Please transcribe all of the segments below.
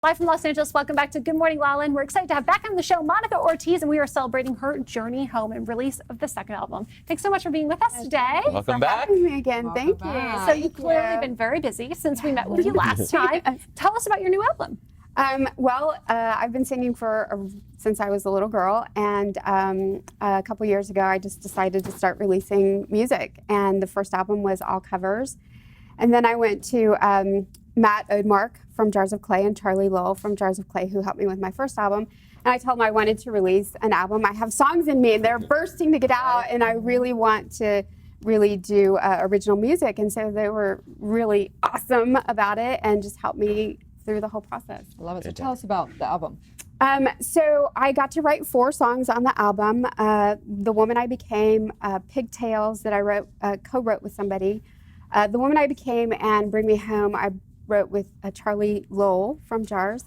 Live from Los Angeles, welcome back to Good Morning LaLa, and we're excited to have back on the show Monica Ortiz, and we are celebrating her journey home and release of the second album. Thanks so much for being with us today. Welcome back. Having me again. Thank you. So you've clearly been very busy since we met with you last time. Tell us about your new album. I've been singing since I was a little girl, and a couple years ago I just decided to start releasing music, and the first album was all covers. And then I went to Matt Odemark from Jars of Clay and Charlie Lowell from Jars of Clay, who helped me with my first album. And I told them I wanted to release an album. I have songs in me and they're bursting to get out, and I really want to do original music. And so they were really awesome about it and just helped me through the whole process. I love it. So tell us about the album. So I got to write 4 songs on the album. The Woman I Became, Pigtails that I co-wrote with somebody. The Woman I Became and Bring Me Home I wrote with Charlie Lowell from Jars.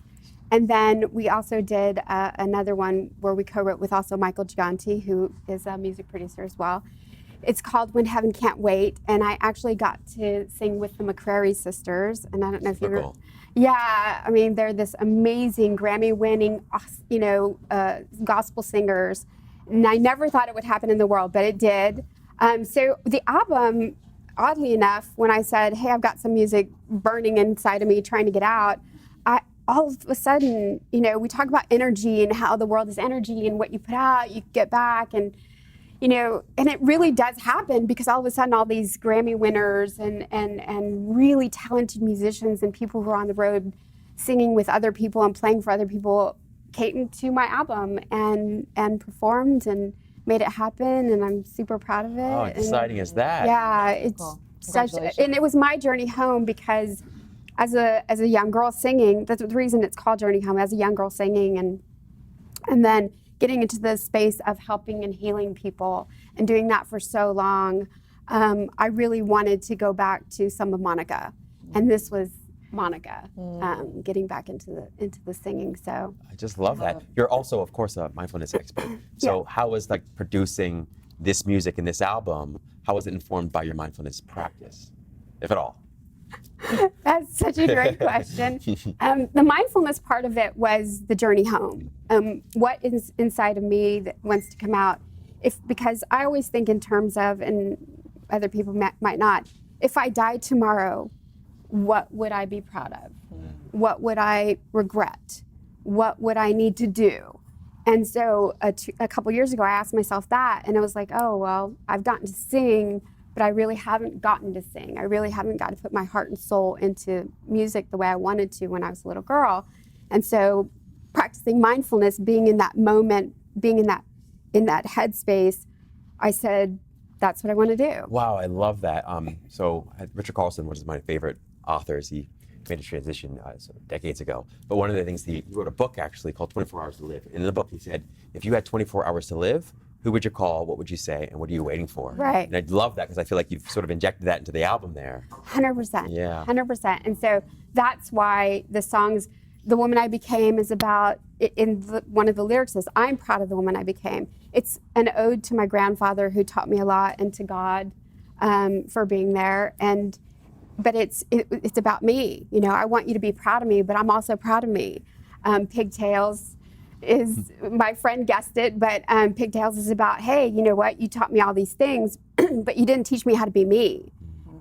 And then we also did another one where we co-wrote with also Michael Giganti, who is a music producer as well. It's called When Heaven Can't Wait, and I actually got to sing with the McCrary sisters. And I don't know if you're... Cool. Yeah, I mean, they're this amazing Grammy-winning, gospel singers. And I never thought it would happen in the world, but it did. So the album, oddly enough, when I said, hey, I've got some music burning inside of me trying to get out, all of a sudden, we talk about energy and how the world is energy and what you put out, you get back. And it really does happen because all of a sudden all these Grammy winners and really talented musicians and people who are on the road singing with other people and playing for other people came to my album and performed and made it happen, and I'm super proud of it. Oh, exciting as that. Yeah, it's cool. and it was my journey home because as a young girl singing, that's the reason it's called Journey Home, as a young girl singing and then getting into the space of helping and healing people and doing that for so long, I really wanted to go back to some of Monica, and this was Monica getting back into the singing. So I just love that. You're also, of course, a mindfulness expert. So how was producing this music and this album? How was it informed by your mindfulness practice, if at all? That's such a great question. The mindfulness part of it was the journey home. What is inside of me that wants to come out? Because I always think in terms of, and other people might not, if I died tomorrow, what would I be proud of? What would I regret? What would I need to do? And so a couple years ago, I asked myself that, and I was like, oh, well, I've gotten to sing, but I really haven't gotten to sing. I really haven't got to put my heart and soul into music the way I wanted to when I was a little girl. And so practicing mindfulness, being in that moment, being in that headspace, I said, that's what I want to do. Wow, I love that. So Richard Carlson was my favorite authors. He made a transition decades ago. But one of the things, he wrote a book actually called 24 Hours to Live. And in the book he said, if you had 24 hours to live, who would you call, what would you say, and what are you waiting for? Right. And I love that because I feel like you've sort of injected that into the album there. 100%. Yeah. 100%. And so that's why the songs, The Woman I Became is about, one of the lyrics is, I'm proud of the woman I became. It's an ode to my grandfather who taught me a lot, and to God for being there. But it's about me. I want you to be proud of me, but I'm also proud of me. Pigtails is, my friend guessed it, but Pigtails is about, hey, you know what, you taught me all these things, but you didn't teach me how to be me.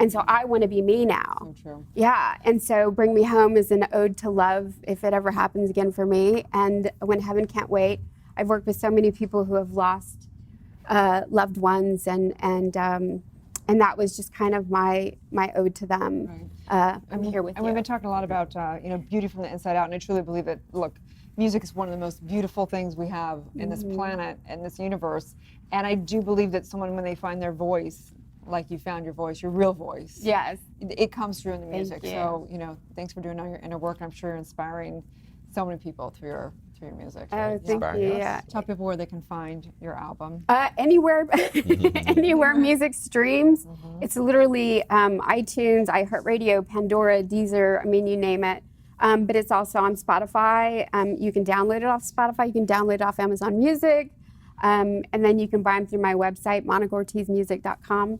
And so I want to be me now. So true. Yeah, and so Bring Me Home is an ode to love, if it ever happens again for me. And When Heaven Can't Wait, I've worked with so many people who have lost loved ones, and that was just kind of my ode to them. Right. I'm here with you. And we've been talking a lot about beauty from the inside out, and I truly believe that. Look, music is one of the most beautiful things we have in this planet and this universe. And I do believe that someone, when they find their voice, like you found your voice, your real voice. Yes. It comes through in the music. Thank you. So, thanks for doing all your inner work. I'm sure you're inspiring so many people through your music. Oh, thank you. Yeah. Tell people where they can find your album. Anywhere music streams. It's literally iTunes, iHeartRadio, Pandora, Deezer, I mean, you name it. But it's also on Spotify. You can download it off Spotify. You can download it off Amazon Music. And then you can buy them through my website, monicaortizmusic.com.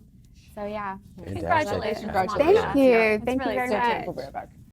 So yeah. Congratulations. Thank you. Thank you very much. We'll be right back.